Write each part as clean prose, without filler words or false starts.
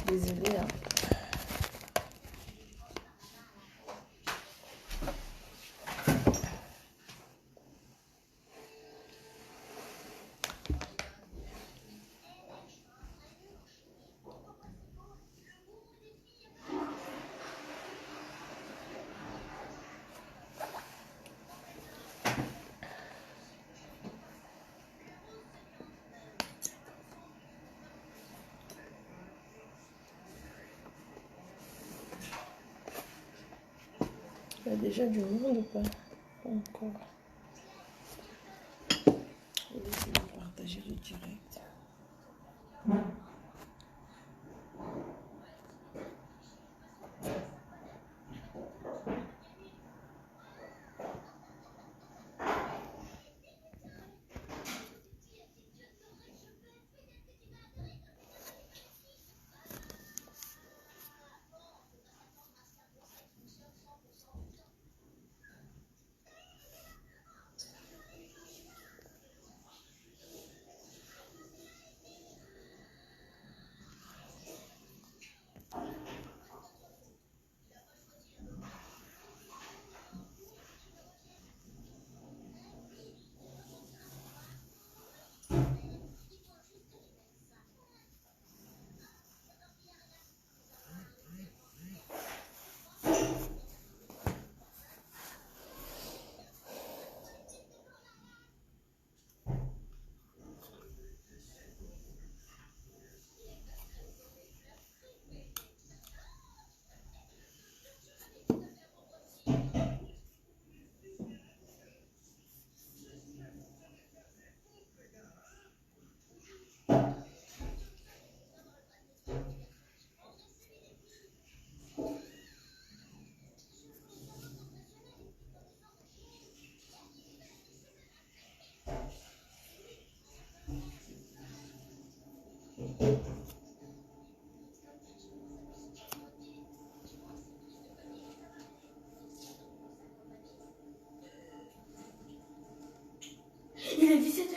Désolée, hein. Il y a déjà du monde ou pas? Pas encore. Je vais essayer de partager le direct. Il est 17h.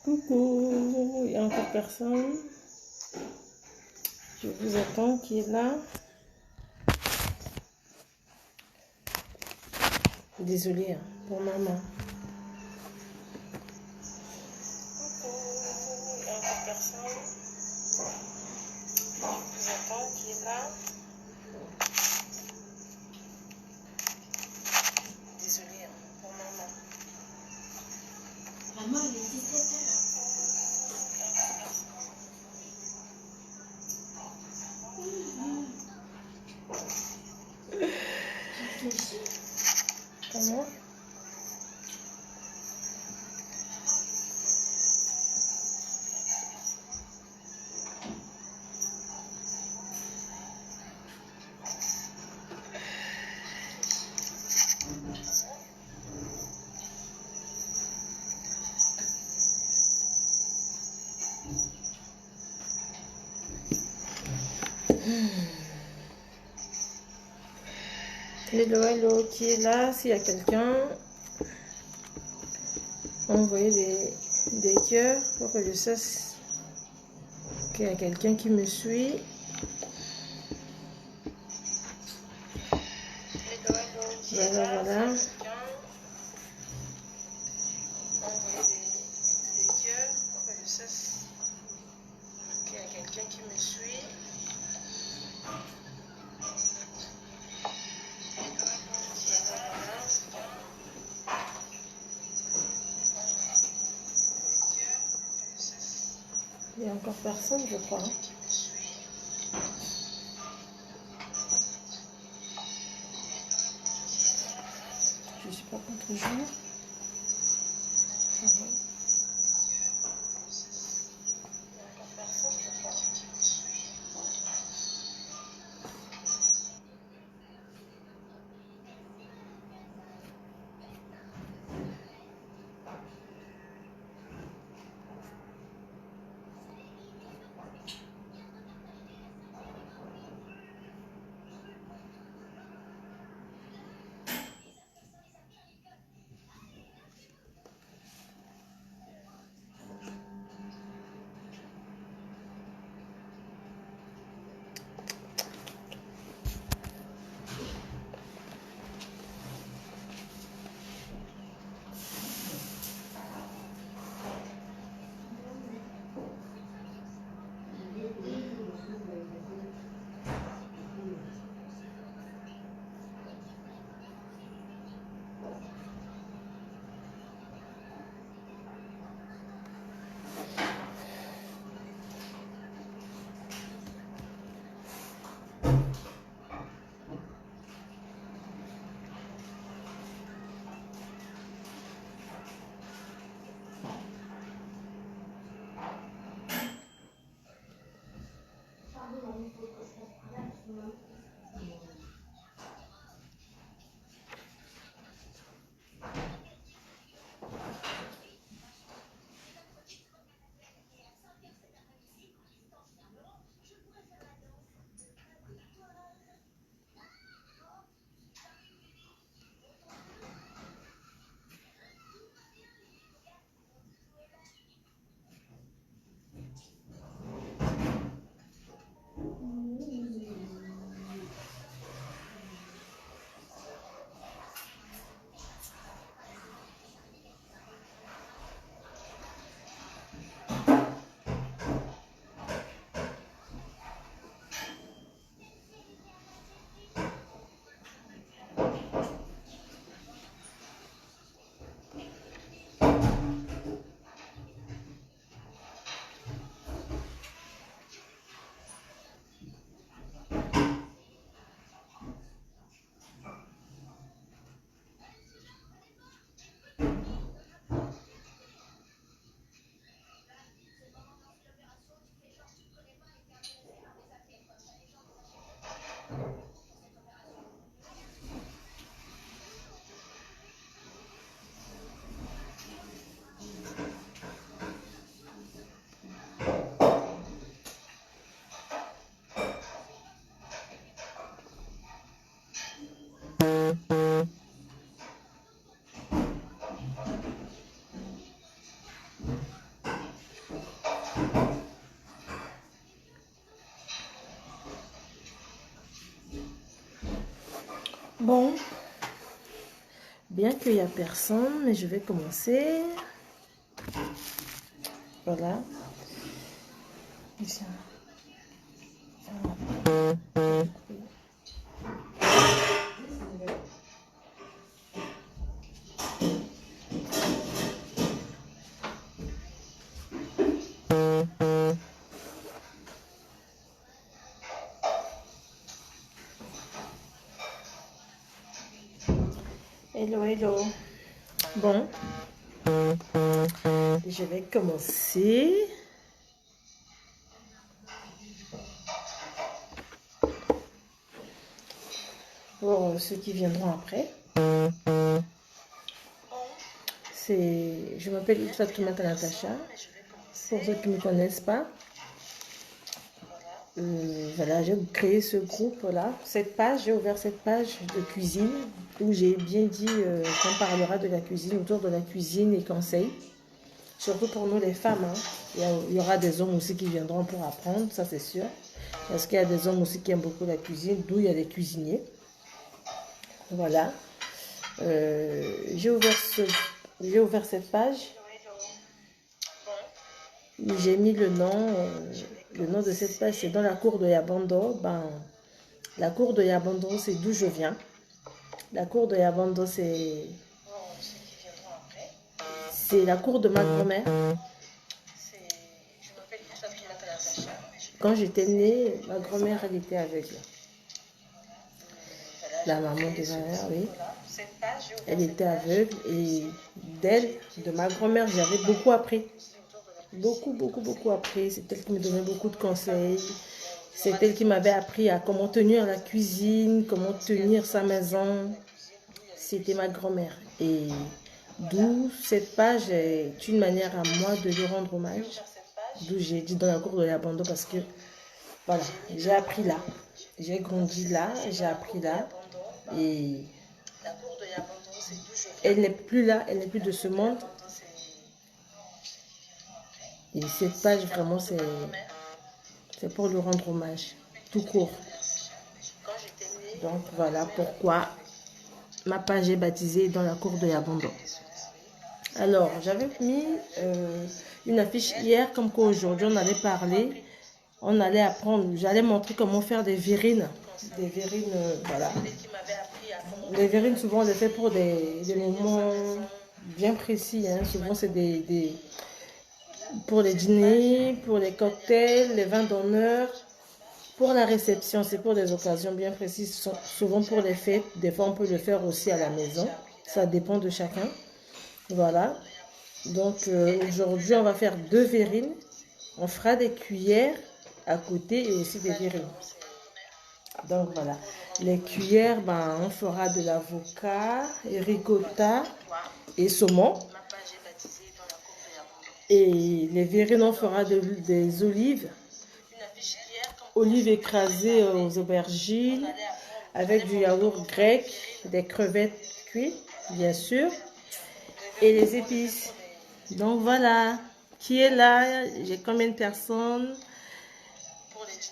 Coucou, il y a encore personne. Je vous attends, qui est là? Désolée, hein, pour maman. Coucou, il y a encore personne. Je vous attends, qui est là? Désolée, hein, pour maman. Maman, il est 17h. Réfléchis. Comment? Hello, hello, qui est là? S'il y a quelqu'un, envoyez des cœurs pour que je sache qu'il y a quelqu'un qui me suit. Voilà, voilà. Envoyez des cœurs pour que je sache qu'il y a quelqu'un qui me suit. Il n'y a encore personne, je crois. Je ne suis pas contre-jour. Ça va. Bon, bien qu'il n'y a personne, mais je vais commencer. Voilà. Ici. Hello, hello. Bon, je vais commencer. Pour ceux qui viendront après. Je m'appelle Fatoumata Natacha. Pour ceux qui ne me connaissent pas. Voilà, j'ai créé ce groupe-là. J'ai ouvert cette page de cuisine où j'ai bien dit qu'on parlera de la cuisine, autour de la cuisine et conseils. Surtout pour nous les femmes. Hein. Il y aura des hommes aussi qui viendront pour apprendre, ça c'est sûr. Parce qu'il y a des hommes aussi qui aiment beaucoup la cuisine, d'où il y a des cuisiniers. Voilà. J'ai ouvert cette page. J'ai mis le nom Le nom de cette page, c'est dans la cour de Yabando. Ben, la cour de Yabando, c'est d'où je viens. La cour de Yabando, c'est la cour de ma grand-mère. Quand j'étais née, ma grand-mère, elle était aveugle. La maman de ma mère, oui. Elle était aveugle et d'elle, de ma grand-mère, j'avais beaucoup appris. Beaucoup appris. C'est elle qui me donnait beaucoup de conseils. C'est elle qui m'avait appris à comment tenir la cuisine, comment tenir sa maison. C'était ma grand-mère. Et d'où cette page est une manière à moi de lui rendre hommage. D'où j'ai dit dans la cour de Yabando parce que, voilà, j'ai appris là. J'ai grandi là, j'ai appris là. Et elle n'est plus là, elle n'est plus de ce monde. Et cette page, vraiment, c'est pour lui rendre hommage, tout court. Donc, voilà pourquoi ma page est baptisée dans la cour de Yabando. Alors, j'avais mis une affiche hier, comme qu'aujourd'hui, on allait parler, on allait apprendre, j'allais montrer comment faire des verrines. Des verrines, voilà. Les verrines, souvent, on les fait pour des moments bien précis. Hein. Souvent, c'est pour les dîners, pour les cocktails, les vins d'honneur, pour la réception, c'est pour des occasions bien précises, souvent pour les fêtes. Des fois, on peut le faire aussi à la maison. Ça dépend de chacun. Voilà. Donc, aujourd'hui, on va faire 2 verrines. On fera des cuillères à côté et aussi des verrines. Donc, voilà. Les cuillères, ben, on fera de l'avocat, ricotta et saumon. Et les verrines, on fera des olives. Olives écrasées aux aubergines, avec du yaourt grec, des crevettes cuites, bien sûr, et les épices. Donc voilà, qui est là? J'ai combien de personnes?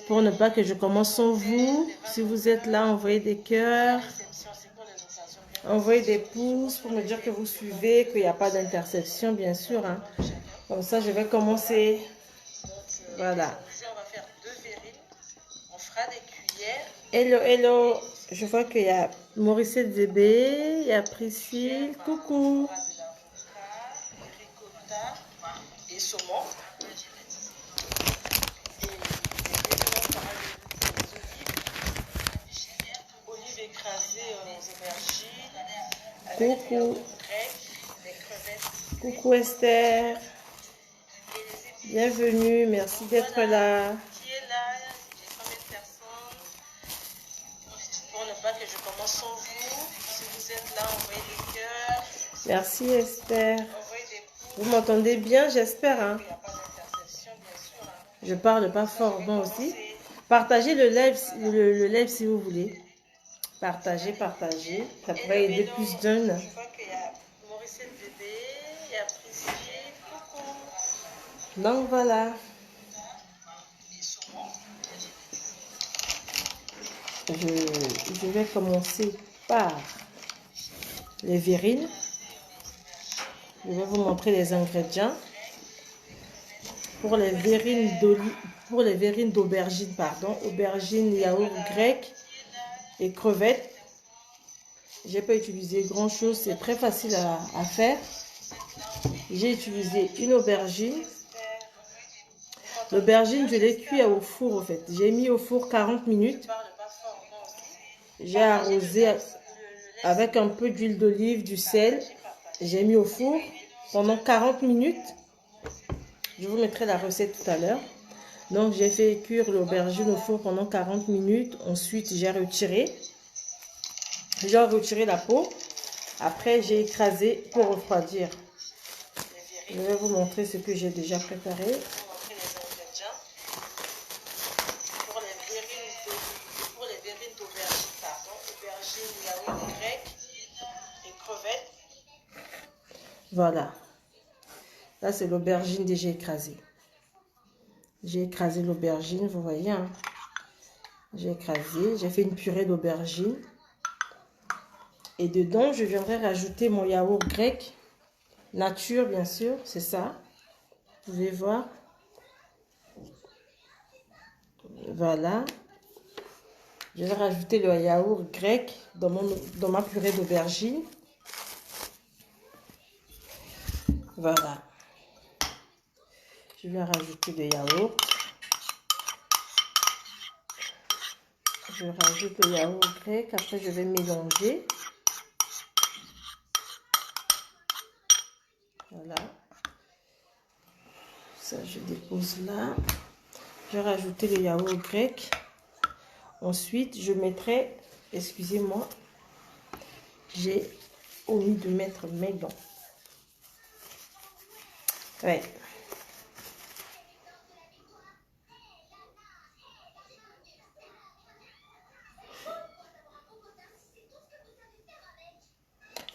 Pour ne pas que je commence sans vous, si vous êtes là, envoyez des cœurs, envoyez des pouces pour me dire que vous suivez, qu'il n'y a pas d'interception, bien sûr. Hein. Comme ça, je vais commencer. Voilà. Hello, hello. Je vois qu'il y a Mauricette Zébé, il y a Priscille. Coucou. Coucou. Coucou Esther. Bienvenue, merci d'être là. Merci Esther. Vous m'entendez bien, j'espère. Hein? Je parle pas fort, bon aussi. Partagez le live si vous voulez. Partagez. Ça pourrait aider plus d'un. Donc voilà. Je vais commencer par les verrines. Je vais vous montrer les ingrédients. Pour les verrines d'aubergine, aubergine, yaourt grec et crevettes. J'ai pas utilisé grand chose, c'est très facile à faire. J'ai utilisé une aubergine. L'aubergine, je l'ai cuit au four en fait. J'ai mis au four 40 minutes. J'ai arrosé avec un peu d'huile d'olive, du sel. J'ai mis au four pendant 40 minutes. Je vous mettrai la recette tout à l'heure. Donc, j'ai fait cuire l'aubergine au four pendant 40 minutes. Ensuite, j'ai retiré la peau. Après, j'ai écrasé pour refroidir. Je vais vous montrer ce que j'ai déjà préparé. Voilà. Là, c'est l'aubergine déjà écrasée. J'ai écrasé l'aubergine, vous voyez. Hein? J'ai écrasé, j'ai fait une purée d'aubergine. Et dedans, je viendrai rajouter mon yaourt grec. Nature, bien sûr, c'est ça. Vous pouvez voir. Voilà. Je vais rajouter le yaourt grec dans ma purée d'aubergine. Voilà. Je vais rajouter le yaourt. Je rajoute le yaourt grec. Après, je vais mélanger. Voilà. Ça, je dépose là. Je vais rajouter le yaourt grec. Ensuite, je mettrai, excusez-moi, j'ai omis de mettre mes gants. Ouais.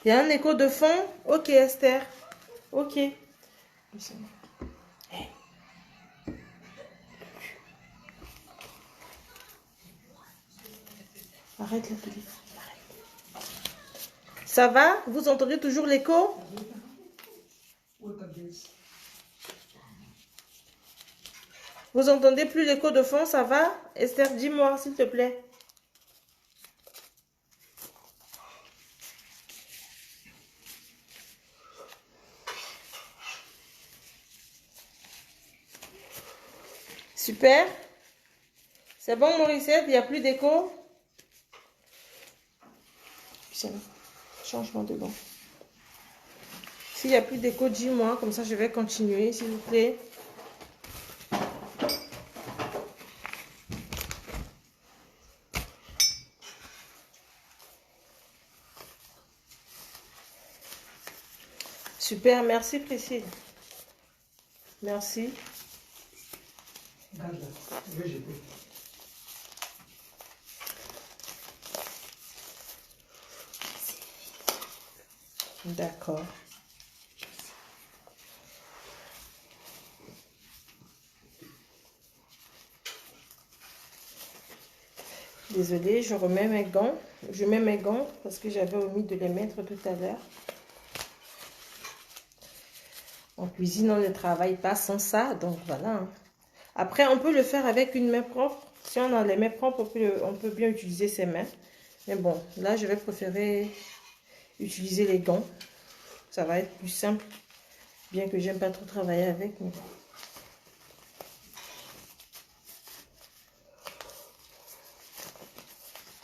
Il y a un écho de fond? Ok, Esther. Ok. Arrête le téléphone. Arrête. Ça va? Vous entendez toujours l'écho? Vous entendez plus l'écho de fond? Ça va? Esther, dis-moi, s'il te plaît. Super. C'est bon, Morissette? Il n'y a plus d'écho? Changement de banc. S'il n'y a plus d'écho, dis-moi. Comme ça, je vais continuer, s'il vous plaît. Super, merci Priscille. Merci. D'accord. Désolée, je remets mes gants. Je mets mes gants parce que j'avais omis de les mettre tout à l'heure. En cuisine, on ne travaille pas sans ça, donc voilà. Après, on peut le faire avec une main propre. Si on a les mains propres, on peut bien utiliser ses mains. Mais bon, là, je vais préférer utiliser les gants. Ça va être plus simple, bien que j'aime pas trop travailler avec. Mais...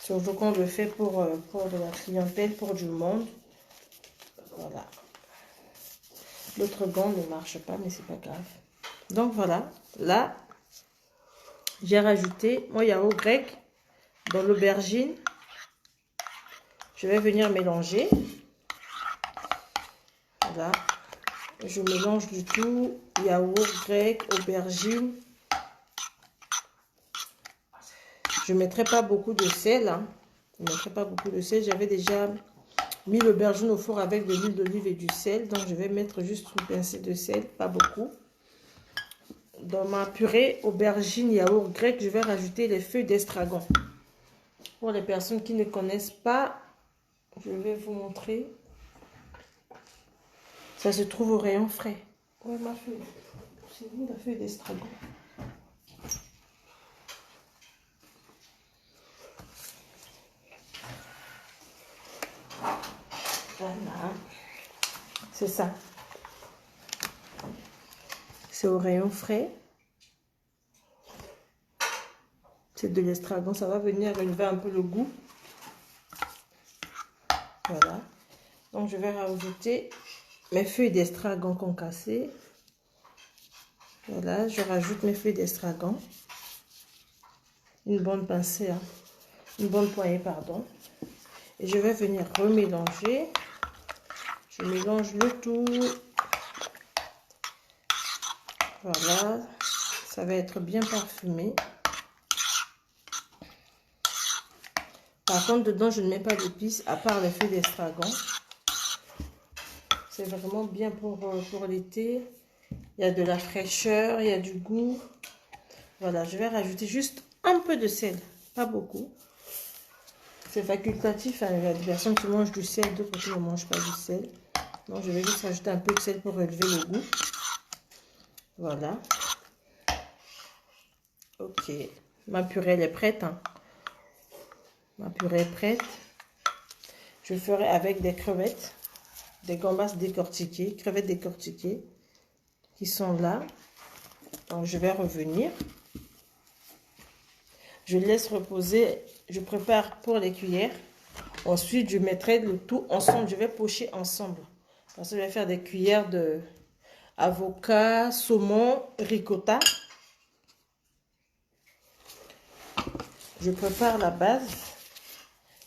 surtout qu'on le fait pour de la clientèle, pour du monde. Voilà. L'autre gant ne marche pas, mais c'est pas grave. Donc voilà, là, j'ai rajouté mon yaourt grec dans l'aubergine. Je vais venir mélanger. Voilà. Je mélange du tout. Yaourt grec, aubergine. Je ne mettrai pas beaucoup de sel. Hein. Je ne mettrai pas beaucoup de sel. J'avais déjà mis l'aubergine au four avec de l'huile d'olive et du sel. Donc, je vais mettre juste une pincée de sel, pas beaucoup. Dans ma purée aubergine yaourt grec, je vais rajouter les feuilles d'estragon. Pour les personnes qui ne connaissent pas, je vais vous montrer. Ça se trouve au rayon frais. Ouais, ma feuille. C'est où la feuille d'estragon? Voilà. C'est ça. C'est au rayon frais. C'est de l'estragon. Ça va venir relever un peu le goût. Voilà. Donc, je vais rajouter mes feuilles d'estragon concassées. Voilà. Je rajoute mes feuilles d'estragon. Une bonne pincée. Hein. Une bonne poignée, pardon. Et je vais venir remélanger. Je mélange le tout. Voilà. Ça va être bien parfumé. Par contre, dedans, je ne mets pas d'épices, à part les feuilles d'estragon. C'est vraiment bien pour l'été. Il y a de la fraîcheur, il y a du goût. Voilà, je vais rajouter juste un peu de sel, pas beaucoup. C'est facultatif, hein. Il y a des personnes qui mangent du sel, d'autres qui ne mangent pas du sel. Donc, je vais juste rajouter un peu de sel pour relever le goût. Voilà. Ok. Ma purée elle est prête. Hein. Ma purée est prête. Je ferai avec des crevettes, des gambas décortiquées, crevettes décortiquées qui sont là. Donc je vais revenir. Je laisse reposer. Je prépare pour les cuillères. Ensuite, je mettrai le tout ensemble. Je vais pocher ensemble. Parce que je vais faire des cuillères de avocat, saumon, ricotta. Je prépare la base.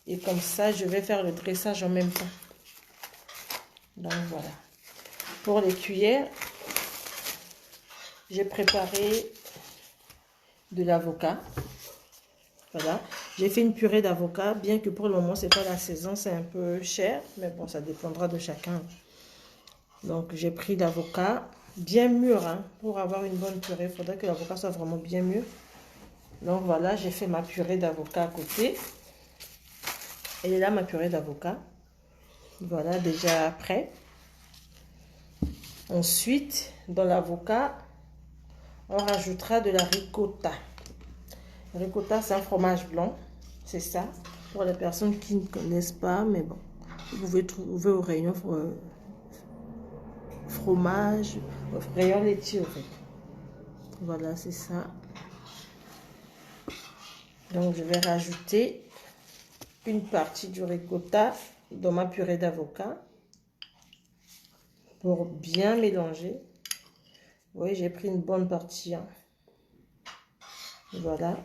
Et comme ça, je vais faire le dressage en même temps. Donc voilà. Pour les cuillères, j'ai préparé de l'avocat. Voilà. J'ai fait une purée d'avocat, bien que pour le moment, c'est pas la saison, c'est un peu cher. Mais bon, ça dépendra de chacun. Donc, j'ai pris l'avocat bien mûr. Hein, pour avoir une bonne purée, il faudrait que l'avocat soit vraiment bien mûr. Donc, voilà, j'ai fait ma purée d'avocat à côté. Elle est là, ma purée d'avocat. Voilà, déjà prêt. Ensuite, dans l'avocat, on rajoutera de la ricotta. Ricotta, c'est un fromage blanc. C'est ça. Pour les personnes qui ne connaissent pas, mais bon. Vous pouvez trouver au rayon fromage, au rayon laitier, en fait. Voilà, c'est ça. Donc, je vais rajouter une partie du ricotta dans ma purée d'avocat pour bien mélanger. Vous voyez, j'ai pris une bonne partie. Hein. Voilà.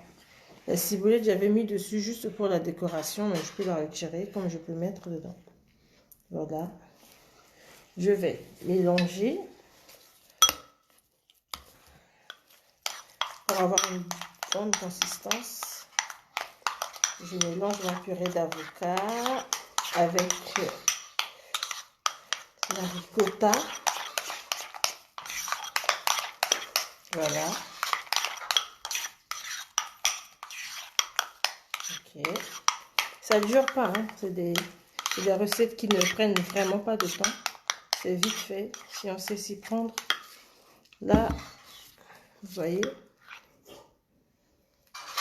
La ciboulette, j'avais mis dessus juste pour la décoration, mais je peux la retirer comme je peux mettre dedans. Voilà. Je vais mélanger pour avoir une bonne consistance. Je mélange ma purée d'avocat avec la ricotta. Voilà. Ok. Ça ne dure pas, hein. C'est des recettes qui ne prennent vraiment pas de temps. C'est vite fait, si on sait s'y prendre. Là, vous voyez,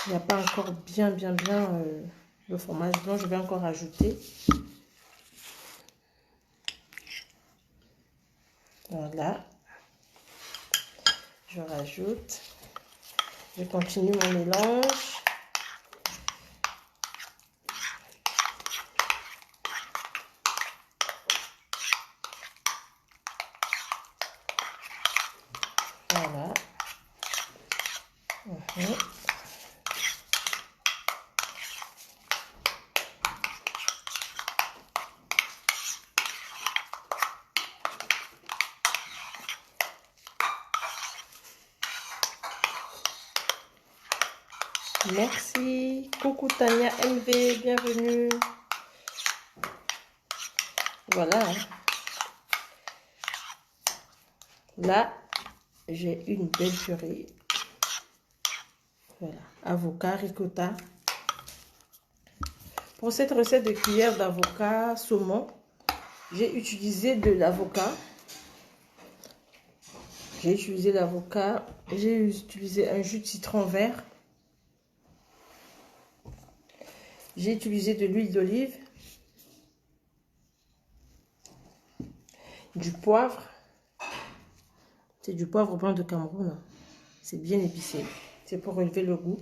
il n'y a pas encore bien le fromage blanc. Je vais encore ajouter. Voilà. Je rajoute. Je continue mon mélange. Voilà. Merci. Coucou Tania MV, bienvenue. Voilà. Là, j'ai une belle purée. Voilà. Avocat, ricotta. Pour cette recette de cuillère d'avocat saumon, j'ai utilisé de l'avocat. J'ai utilisé l'avocat. J'ai utilisé un jus de citron vert. J'ai utilisé de l'huile d'olive. Du poivre. C'est du poivre blanc de Cameroun. C'est bien épicé. C'est pour relever le goût.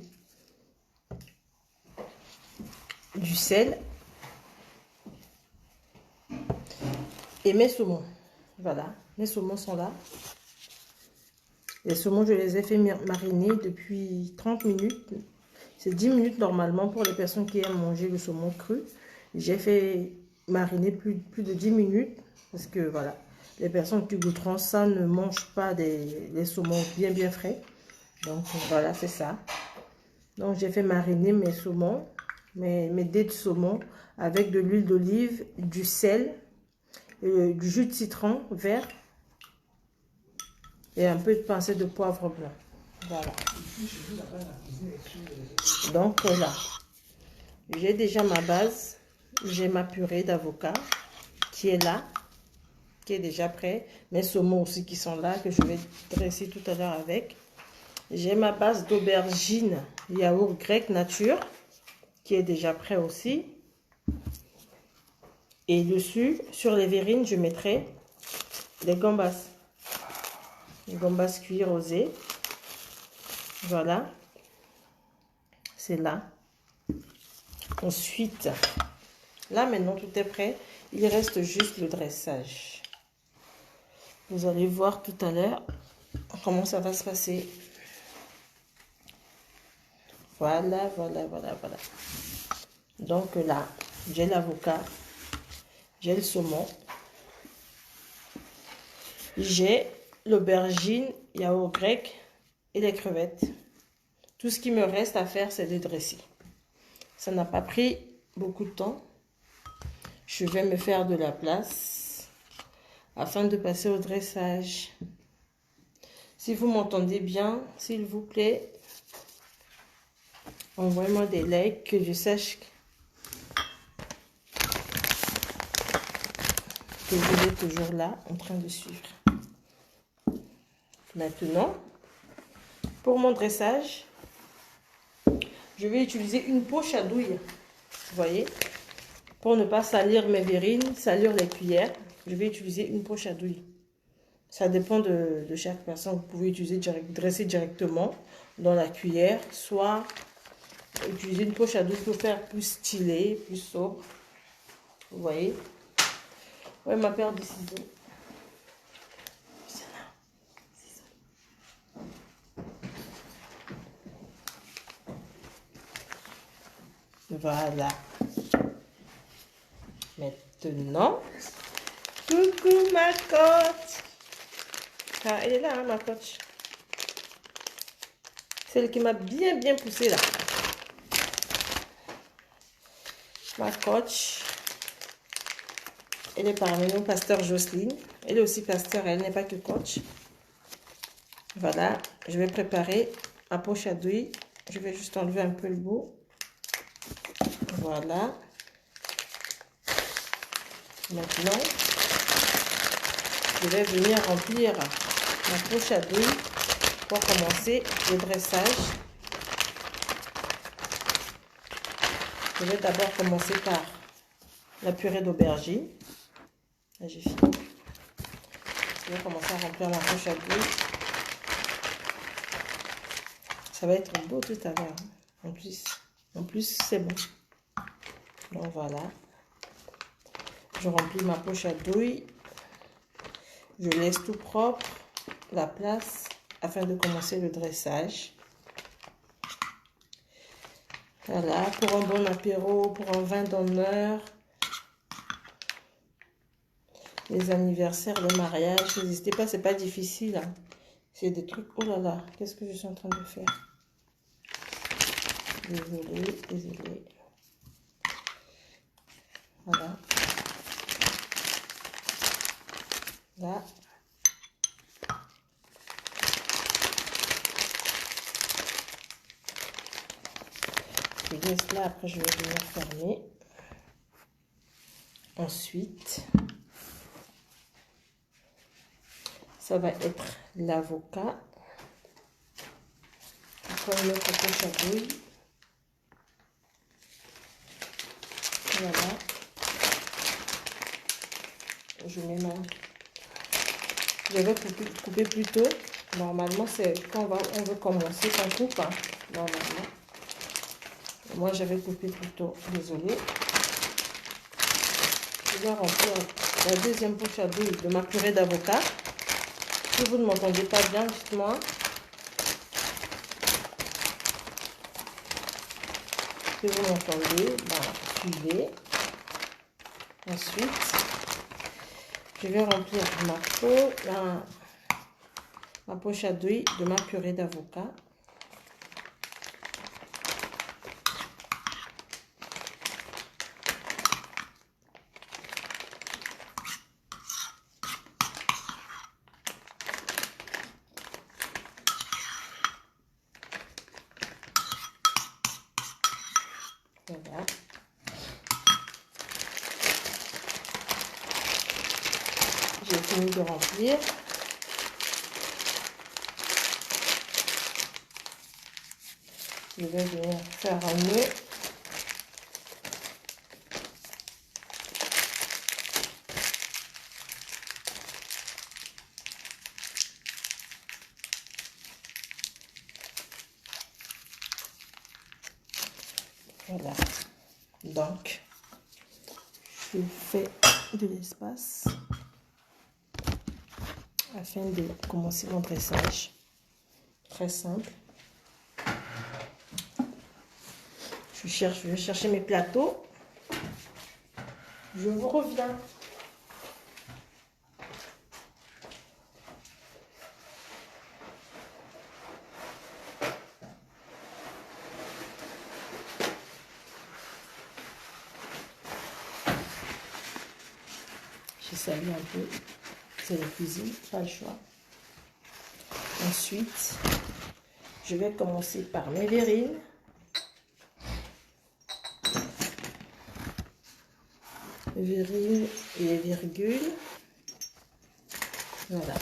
Du sel. Et mes saumons. Voilà. Mes saumons sont là. Les saumons, je les ai fait mariner depuis 30 minutes. C'est 10 minutes normalement pour les personnes qui aiment manger le saumon cru. J'ai fait mariner plus de 10 minutes. Parce que voilà, les personnes qui goûteront ça ne mangent pas les saumons bien frais. Donc voilà, c'est ça. Donc j'ai fait mariner mes saumons, mes dés de saumon avec de l'huile d'olive, du sel, du jus de citron vert et un peu de pincée de poivre blanc. Voilà. Donc là, j'ai déjà ma base. J'ai ma purée d'avocat qui est là, qui est déjà prêt. Mes saumons aussi qui sont là, que je vais dresser tout à l'heure avec. J'ai ma base d'aubergine yaourt grec nature qui est déjà prêt aussi. Et dessus, sur les verrines, je mettrai des gambas. Les gambas cuits rosés. Voilà. C'est là. Ensuite, là maintenant tout est prêt. Il reste juste le dressage. Vous allez voir tout à l'heure comment ça va se passer. Voilà, voilà, voilà, voilà. Donc là, j'ai l'avocat, j'ai le saumon, j'ai l'aubergine, yaourt grec et les crevettes. Tout ce qui me reste à faire, c'est de dresser. Ça n'a pas pris beaucoup de temps. Je vais me faire de la place afin de passer au dressage. Si vous m'entendez bien, s'il vous plaît, envoyez-moi des likes que je sache que vous êtes toujours là en train de suivre. Maintenant, pour mon dressage, je vais utiliser une poche à douille. Vous voyez, pour ne pas salir mes verrines, salir les cuillères, je vais utiliser une poche à douille. Ça dépend de chaque personne. Vous pouvez utiliser dresser directement dans la cuillère, soit utiliser une poche à douille pour faire plus stylé, plus sobre. Vous voyez? Ouais, ma paire de ciseaux. Voilà. Maintenant, coucou ma coach. Ah, elle est là, hein, ma coach. Celle qui m'a bien poussée là. Ma coach. Elle est parmi nous, pasteur Jocelyne. Elle est aussi pasteur, elle n'est pas que coach. Voilà, je vais préparer ma poche à douille. Je vais juste enlever un peu le bout. Voilà. Maintenant, je vais venir remplir ma poche à douille pour commencer le dressage. Je vais d'abord commencer par la purée d'aubergine. Là, j'ai fini. Je vais commencer à remplir ma poche à douille. Ça va être beau tout à l'heure. En plus c'est bon. Donc voilà. Je remplis ma poche à douille. Je laisse tout propre, la place, afin de commencer le dressage. Voilà, pour un bon apéro, pour un vin d'honneur, les anniversaires, le mariage, n'hésitez pas, c'est pas difficile. Hein. C'est des trucs, oh là là, qu'est-ce que je suis en train de faire? Désolée, désolée. Voilà. Là. Je laisse là, après je vais venir fermer. Ensuite, ça va être l'avocat. Encore une autre poche à douille. Voilà. Je mets ma... Je vais couper plus tôt. Normalement, c'est quand on veut commencer qu'on coupe. Hein. Normalement. Moi, j'avais coupé plus tôt. Désolée. Je vais remplir la deuxième poche à douille de ma purée d'avocat. Si vous ne m'entendez pas bien, dites-moi. Si vous m'entendez, suivez. Ensuite, je vais remplir ma poche à douille de ma purée d'avocat. Voilà. J'ai fini de remplir. Je vais venir faire un nœud. Voilà. Donc, je fais de l'espace afin de commencer mon tressage. Très simple. Je vais chercher mes plateaux. Je vous reviens. Je salue un peu. C'est la cuisine, pas le choix. Ensuite, je vais commencer par mes verrines. Les verrines et les virgules. Voilà.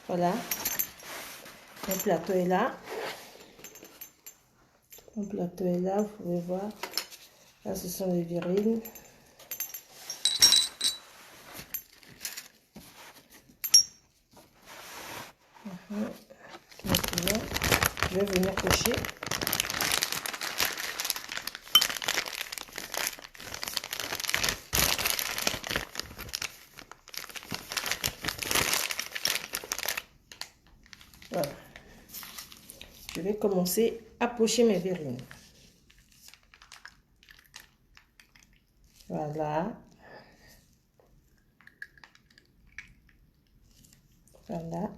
Voilà. Mon plateau est là. Mon plateau est là, vous pouvez voir. Là, ce sont les verrines. Maintenant, je vais venir cocher. Voilà. Je vais commencer à pocher mes verrines. Voilà. Voilà.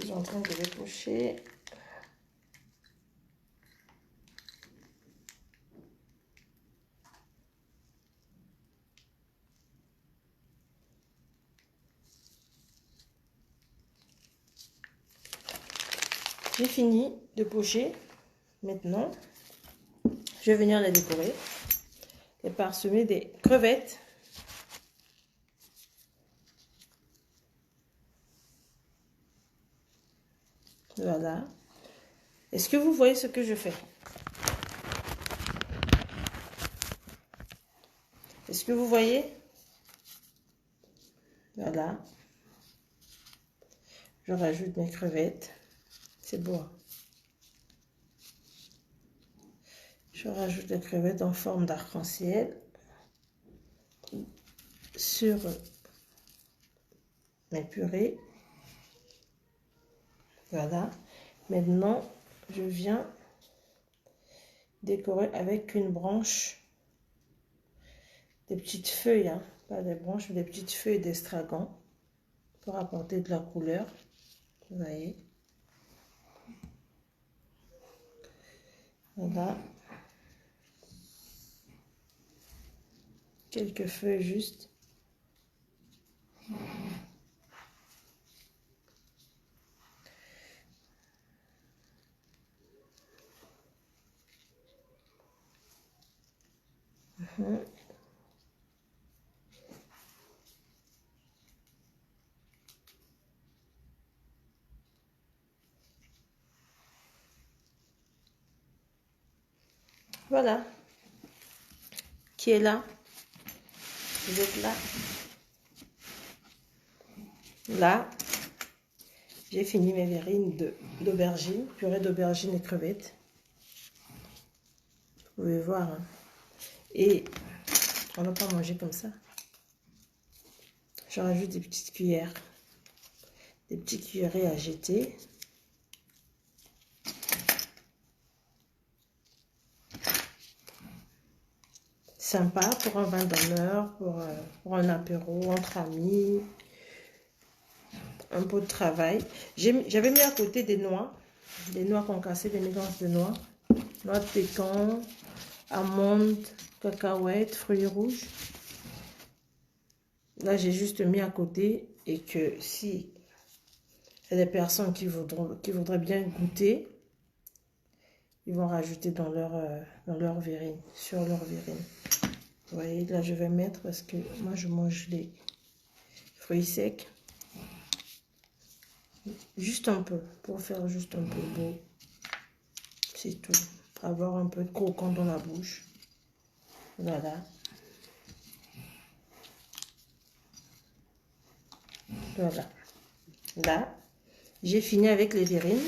Je suis en train de les pocher. J'ai fini de pocher. Maintenant, je vais venir les décorer et parsemer des crevettes. Voilà. Est-ce que vous voyez ce que je fais? Est-ce que vous voyez? Voilà. Je rajoute mes crevettes. C'est beau. Je rajoute des crevettes en forme d'arc-en-ciel sur mes purées. Voilà. Maintenant, je viens décorer avec une branche, des petites feuilles, hein, pas des branches, mais des petites feuilles d'estragon pour apporter de la couleur. Vous voyez. Voilà. Quelques feuilles juste. Voilà. Qui est là? Vous êtes là? Là, j'ai fini mes verrines d'aubergine, purée d'aubergine et crevettes. Vous pouvez voir. Hein. Et on ne va pas manger comme ça. Je rajoute des petites cuillères. Des petites cuillerées à jeter. Sympa pour un vin d'honneur, pour un apéro entre amis, un pot de travail. J'avais mis à côté des noix concassées, des mélanges de noix de pécan, amandes, cacahuètes, fruits rouges. Là, j'ai juste mis à côté et que si il y a des personnes qui voudraient bien goûter, ils vont rajouter dans leur verrine, sur leur verrine. Vous voyez, là, je vais mettre parce que moi, je mange les fruits secs. Juste un peu, pour faire juste un peu beau. C'est tout. Avoir un peu de croquant dans la bouche. Voilà. Voilà. Là, j'ai fini avec les verrines.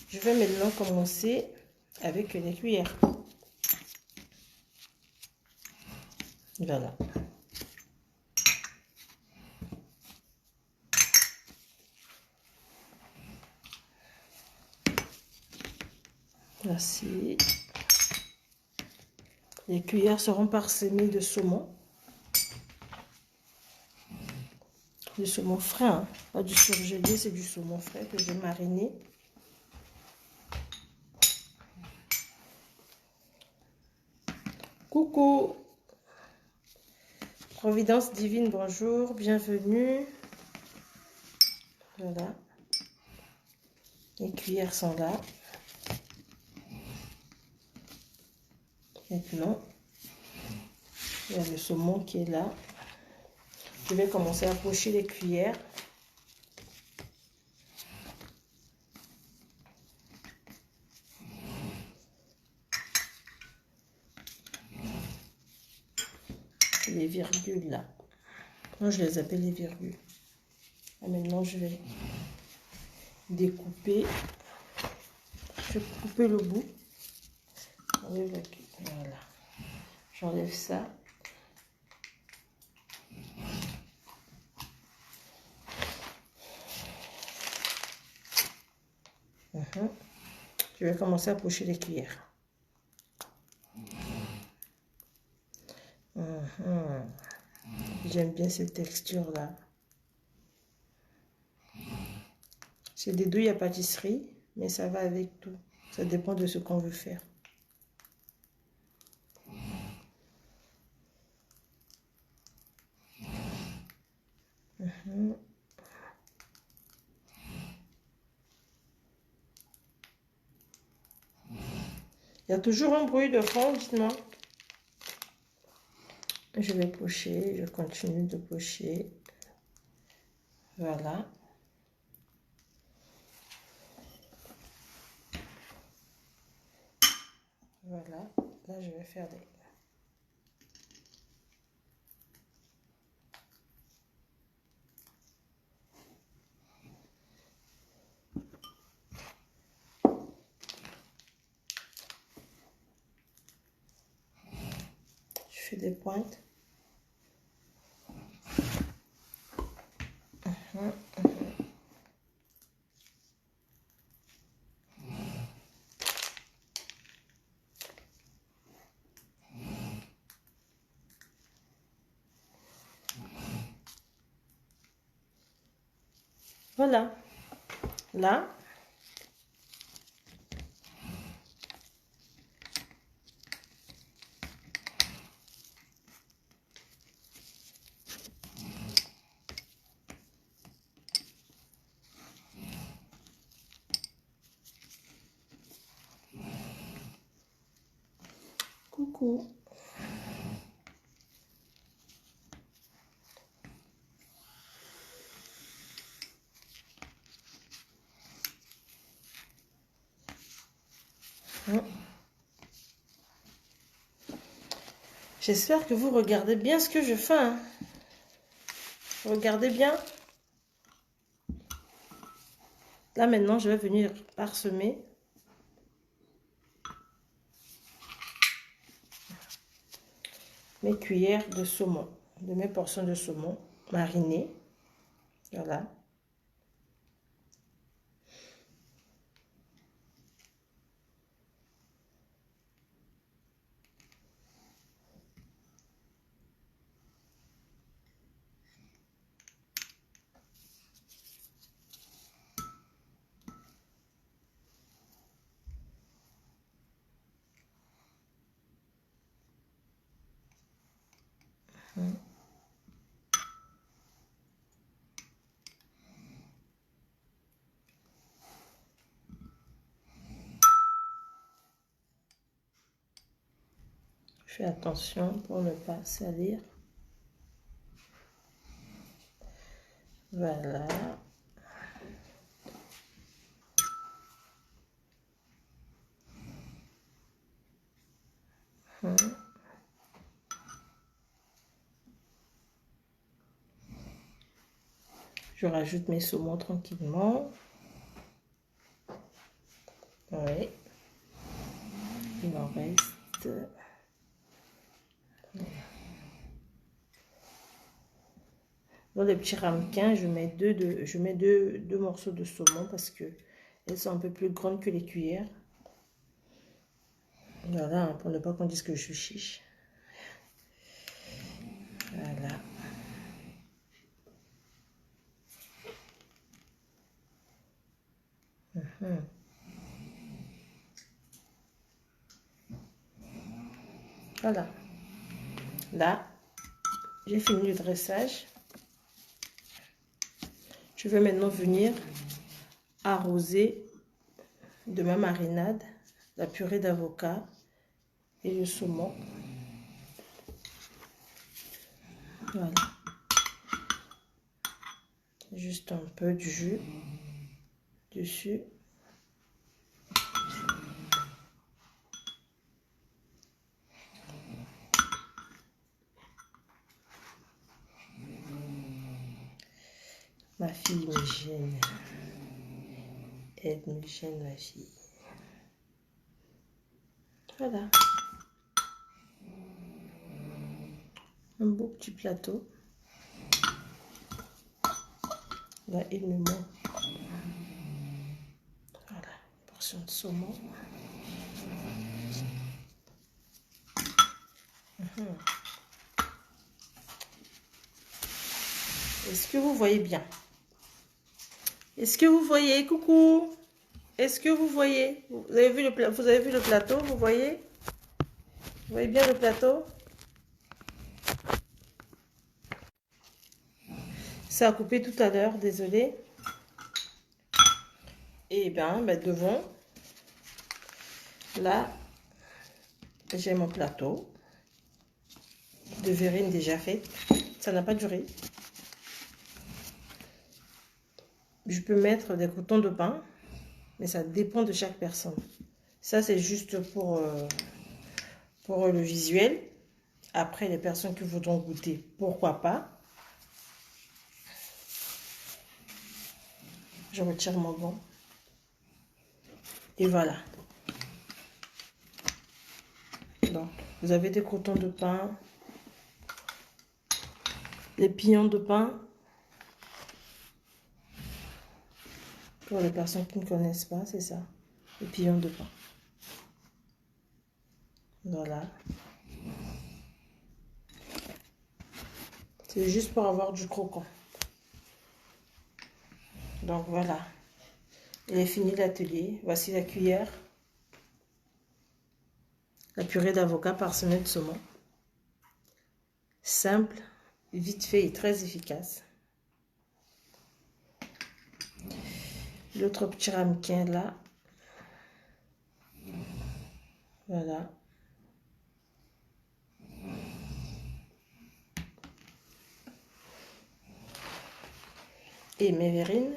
Je vais maintenant commencer avec les cuillères. Voilà. Voici. Les cuillères seront parsemées de saumon. Du saumon frais, hein. Pas du surgelé, c'est du saumon frais que j'ai mariné. Coucou! Providence divine, bonjour, bienvenue. Voilà. Les cuillères sont là. Maintenant, il y a le saumon qui est là. Je vais commencer à pocher les cuillères. Les virgules là. Moi, je les appelle les virgules. Et maintenant, je vais découper. Je vais couper le bout. Voilà. J'enlève ça. Je vais commencer à pocher les cuillères. J'aime bien cette texture-là. C'est des douilles à pâtisserie, mais ça va avec tout. Ça dépend de ce qu'on veut faire. Il y a toujours un bruit de fond, dites-moi. Je vais pocher, je continue de pocher. Voilà. Voilà. Là, je vais faire des... Je fais des pointes. Voilà. Là. Coucou. J'espère que vous regardez bien ce que je fais. Hein. Regardez bien. Là, maintenant, je vais venir parsemer. Mes cuillères de saumon, de mes portions de saumon marinées. Voilà. Fais attention pour ne pas salir. Voilà. Je rajoute mes saumons tranquillement. Oui. Il m'en reste. Dans les petits ramequins, je mets deux morceaux de saumon parce que elles sont un peu plus grandes que les cuillères. Voilà, pour ne pas qu'on dise que je suis chiche. Voilà. Voilà. Là, j'ai fini le dressage. Je vais maintenant venir arroser de ma marinade la purée d'avocat et le saumon. Voilà. Juste un peu de jus dessus. Ma fille me gêne. Elle me gêne, ma fille. Voilà. Un beau petit plateau. Là, il me manque. Voilà, une portion de saumon. Est-ce que vous voyez bien? Est-ce que vous voyez? Coucou! Est-ce que vous voyez? Vous avez vu le plateau? Vous voyez? Vous voyez bien le plateau? Ça a coupé tout à l'heure, désolé. Et bien, devant, là, j'ai mon plateau de verrine déjà fait. Ça n'a pas duré. Je peux mettre des croûtons de pain, mais ça dépend de chaque personne. Ça, c'est juste pour le visuel. Après, les personnes qui voudront goûter, pourquoi pas. Je retire mon gant. Et voilà. Donc, vous avez des croûtons de pain, des pignons de pain. Pour les personnes qui ne connaissent pas, c'est ça. Les pignons de pain. Voilà. C'est juste pour avoir du croquant. Donc voilà. Il est fini l'atelier. Voici la cuillère. La purée d'avocat parsemée de saumon. Simple, vite fait et très efficace. L'autre petit ramequin là. Voilà. Et mes verrines.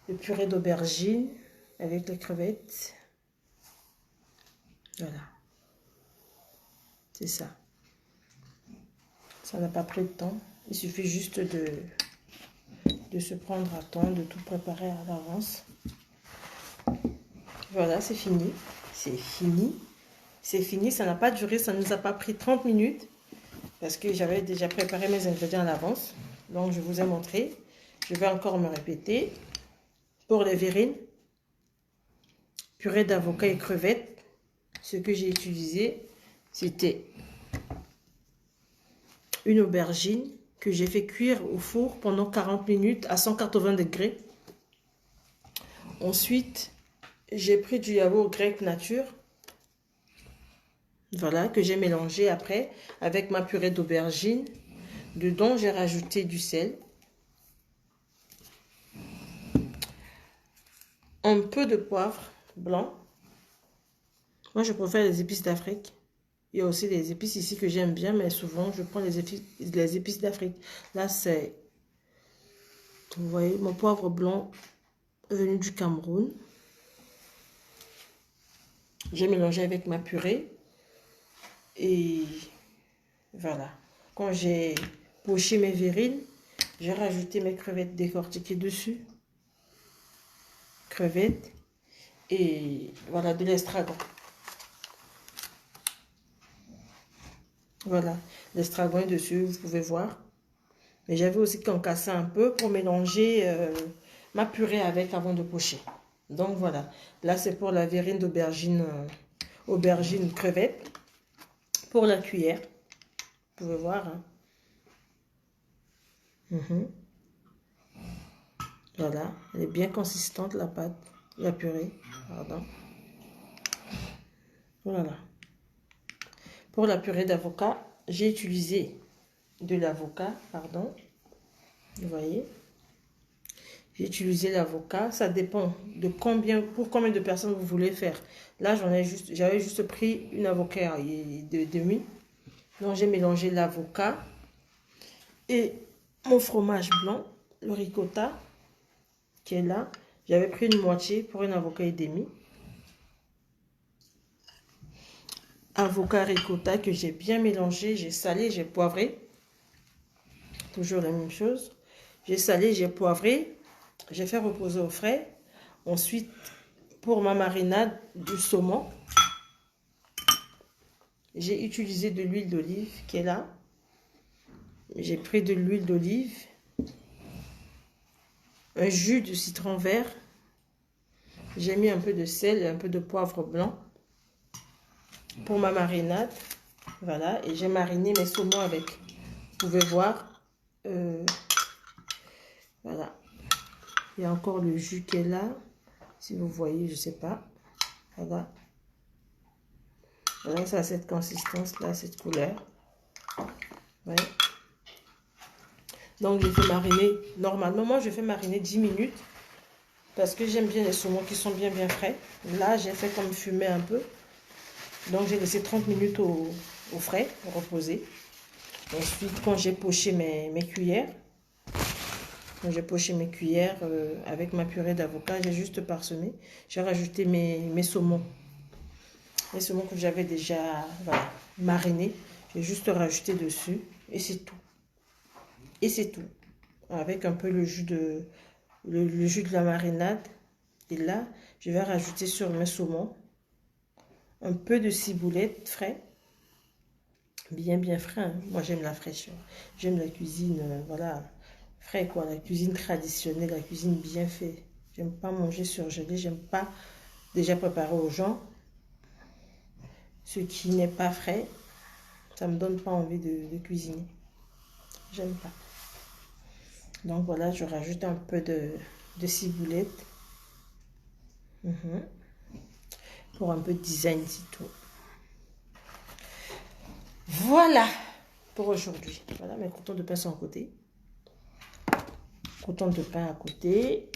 Le purée d'aubergine avec les crevettes. Voilà. C'est ça. Ça n'a pas pris de temps. Il suffit juste de se prendre à temps, de tout préparer à l'avance. Voilà, c'est fini. C'est fini. C'est fini. Ça n'a pas duré. Ça ne nous a pas pris 30 minutes. Parce que j'avais déjà préparé mes ingrédients à l'avance. Donc, je vous ai montré. Je vais encore me répéter. Pour les verrines, purée d'avocat et crevettes, ce que j'ai utilisé, c'était une aubergine que j'ai fait cuire au four pendant 40 minutes à 180 degrés. Ensuite, j'ai pris du yaourt grec nature. Voilà, que j'ai mélangé après avec ma purée d'aubergine. Dedans, j'ai rajouté du sel. Un peu de poivre blanc. Moi, je préfère les épices d'Afrique. Il y a aussi les épices ici que j'aime bien, mais souvent je prends les épices d'Afrique. Là, c'est, vous voyez, mon poivre blanc venu du Cameroun. J'ai mélangé avec ma purée. Et voilà. Quand j'ai poché mes verrines, j'ai rajouté mes crevettes décortiquées dessus. Crevettes. Et voilà, de l'estragon. Voilà, l'estragon est dessus, vous pouvez voir. Mais j'avais aussi concassé un peu pour mélanger ma purée avec avant de pocher. Donc voilà, là c'est pour la verrine d'aubergine, aubergine crevette. Pour la cuillère, vous pouvez voir. Hein. Voilà, elle est bien consistante la pâte, la purée, pardon. Voilà. Pour la purée d'avocat, j'ai utilisé de l'avocat, pardon. Vous voyez, j'ai utilisé l'avocat. Ça dépend de pour combien de personnes vous voulez faire. Là, j'avais juste pris une avocat de demi. Donc, j'ai mélangé l'avocat et mon fromage blanc, le ricotta, qui est là. J'avais pris une moitié pour une avocat et demi. Avocat ricotta que j'ai bien mélangé, j'ai salé, j'ai poivré. Toujours la même chose. J'ai salé, j'ai poivré. J'ai fait reposer au frais. Ensuite, pour ma marinade du saumon, j'ai utilisé de l'huile d'olive qui est là. J'ai pris de l'huile d'olive, un jus de citron vert. J'ai mis un peu de sel et un peu de poivre blanc pour ma marinade. Voilà, et j'ai mariné mes saumons avec. Vous pouvez voir. Voilà. Il y a encore le jus qui est là. Si vous voyez, je ne sais pas. Voilà. Voilà, ça a cette consistance-là, cette couleur. Ouais. Donc, je fais mariner. Normalement, moi, je fais mariner 10 minutes. Parce que j'aime bien les saumons qui sont bien frais. Là, j'ai fait comme fumer un peu. Donc, j'ai laissé 30 minutes au frais, reposer. Ensuite, quand j'ai poché mes cuillères, avec ma purée d'avocat, j'ai juste parsemé. J'ai rajouté mes saumons. Les saumons que j'avais déjà marinés. J'ai juste rajouté dessus. Et c'est tout. Et c'est tout. Avec un peu le jus de la marinade. Et là, je vais rajouter sur mes saumons un peu de ciboulette frais. Bien frais. Hein. Moi, j'aime la fraîcheur. J'aime la cuisine, voilà, frais quoi. La cuisine traditionnelle, la cuisine bien faite. J'aime pas manger surgelé. J'aime pas déjà préparer aux gens. Ce qui n'est pas frais, ça me donne pas envie de cuisiner. J'aime pas. Donc voilà, je rajoute un peu de ciboulette. Pour un peu de design, c'est tout. Voilà pour aujourd'hui. Voilà, mes croûtons de pain sont à côté. Croûtons de pain à côté.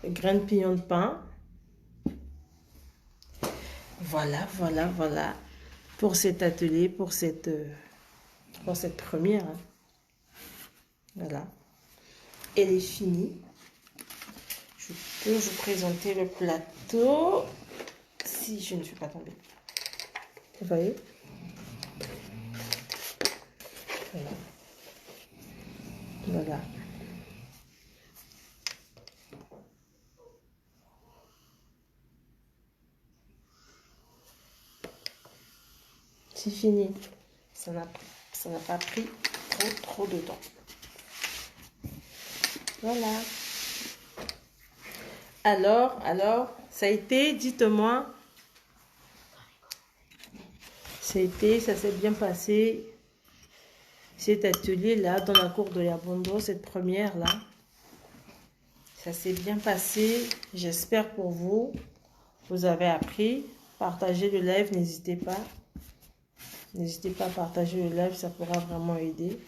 Grains de pignon de pain. Voilà. Pour cet atelier, pour cette première. Hein. Voilà. Elle est finie. Je peux vous présenter le plateau. Si je ne suis pas tombée. Vous voyez? Voilà. C'est fini. Ça n'a pas pris trop de temps. Voilà. Alors, ça a été, dites-moi. Ça s'est bien passé. Cet atelier-là, dans la cour de Yabondo, cette première-là. Ça s'est bien passé. J'espère pour vous. Vous avez appris. Partagez le live, n'hésitez pas. N'hésitez pas à partager le live, ça pourra vraiment aider.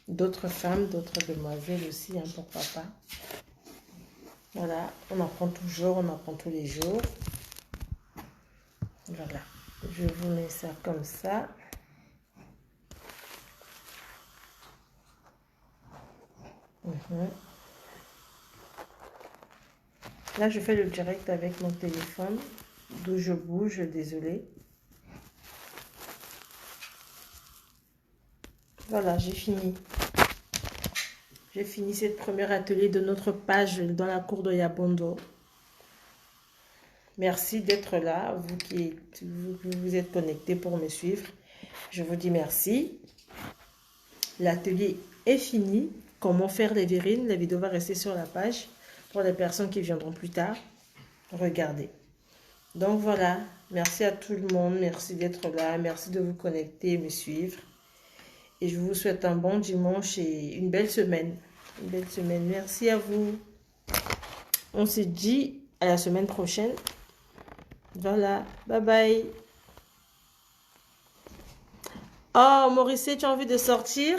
D'autres femmes, d'autres demoiselles aussi, hein, pourquoi pas. Voilà, on apprend toujours, on apprend tous les jours. Voilà. Je vous mets ça comme ça. Là, je fais le direct avec mon téléphone, d'où je bouge, désolé. Voilà, j'ai fini. J'ai fini cette première atelier de notre page dans la cour de Yabondo. Merci d'être là, vous êtes connectés pour me suivre. Je vous dis merci. L'atelier est fini. Comment faire les verrines? La vidéo va rester sur la page pour les personnes qui viendront plus tard. Regardez. Donc voilà, merci à tout le monde. Merci d'être là. Merci de vous connecter et me suivre. Et je vous souhaite un bon dimanche et une belle semaine. Une belle semaine. Merci à vous. On se dit à la semaine prochaine. Voilà. Bye bye. Oh, Maurice, tu as envie de sortir?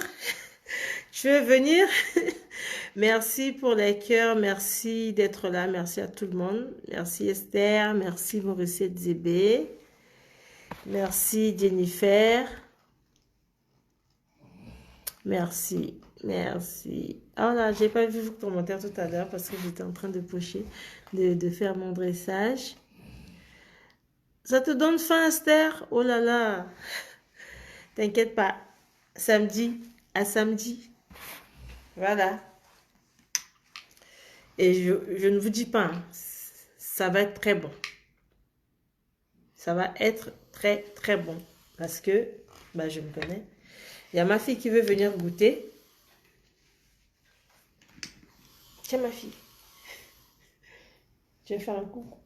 Tu veux venir? Merci pour les cœurs. Merci d'être là. Merci à tout le monde. Merci Esther. Merci Maurice Zébé. Merci Jennifer. Merci. Merci. Oh là, j'ai pas vu vos commentaires tout à l'heure parce que j'étais en train de pocher, de faire mon dressage. Ça te donne faim, Esther? Oh là là. T'inquiète pas. Samedi, à samedi. Voilà. Et je ne vous dis pas, hein, ça va être très bon. Ça va être très, très bon. Parce que, bah, je me connais. Il y a ma fille qui veut venir goûter. Tiens, ma fille. Tu veux faire un coucou?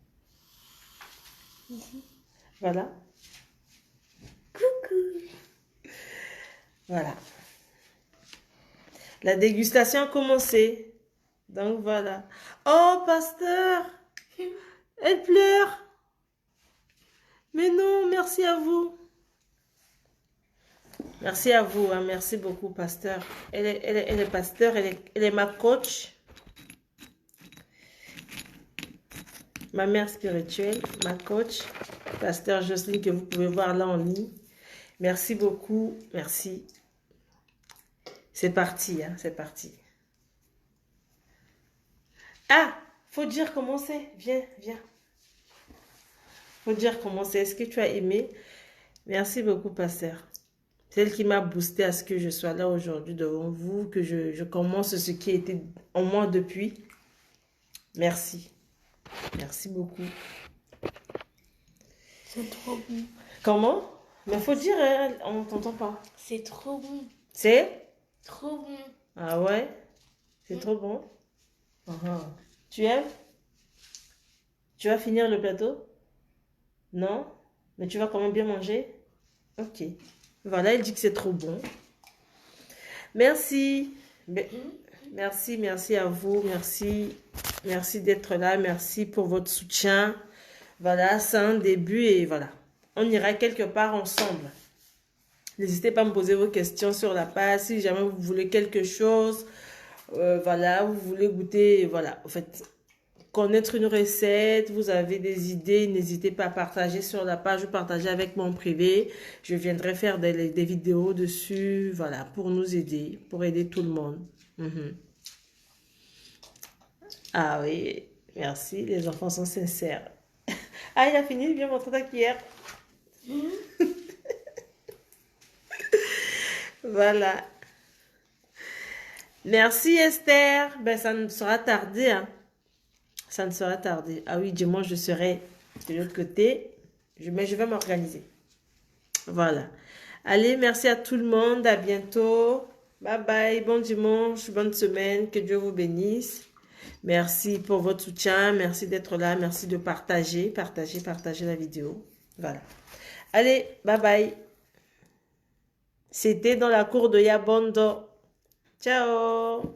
Voilà. Coucou. Voilà. La dégustation a commencé. Donc voilà. Oh, pasteur. Elle pleure. Mais non, merci à vous. Merci à vous. Hein, merci beaucoup, pasteur. Elle est pasteur. Elle est ma coach. Ma mère spirituelle, ma coach. Pasteur Jocelyne, que vous pouvez voir là en ligne. Merci beaucoup. Merci. C'est parti, hein, c'est parti. Ah, faut dire comment c'est. Viens, viens. Faut dire comment c'est. Est-ce que tu as aimé? Merci beaucoup, pasteur. C'est elle qui m'a boosté à ce que je sois là aujourd'hui devant vous, que je commence ce qui était en moi depuis. Merci. Merci beaucoup. C'est trop bon. Comment? Mais faut dire, hein, on ne t'entend pas. C'est trop bon. C'est? Trop bon. Ah ouais? C'est trop bon? Tu aimes? Tu vas finir le plateau? Non? Mais tu vas quand même bien manger? Ok. Voilà, elle dit que c'est trop bon. Merci. Merci, merci à vous. Merci. Merci d'être là. Merci pour votre soutien. Voilà, c'est un début et voilà. On ira quelque part ensemble. N'hésitez pas à me poser vos questions sur la page. Si jamais vous voulez quelque chose, voilà, vous voulez goûter, voilà. En fait, connaître une recette, vous avez des idées, n'hésitez pas à partager sur la page ou partager avec mon privé. Je viendrai faire des vidéos dessus, voilà, pour nous aider, pour aider tout le monde. Ah oui, merci, les enfants sont sincères. Ah, il a fini, il vient montrer ta cuillère. Voilà. Merci Esther. Ben, ça ne sera tardé, hein. Ça ne sera tardé. Ah oui, dimanche, je serai de l'autre côté. Mais je vais m'organiser. Voilà. Allez, merci à tout le monde. À bientôt. Bye bye. Bon dimanche, bonne semaine. Que Dieu vous bénisse. Merci pour votre soutien. Merci d'être là. Merci de partager. Partager la vidéo. Voilà. Allez, bye bye. C'était dans la cour de Yabondo. Ciao.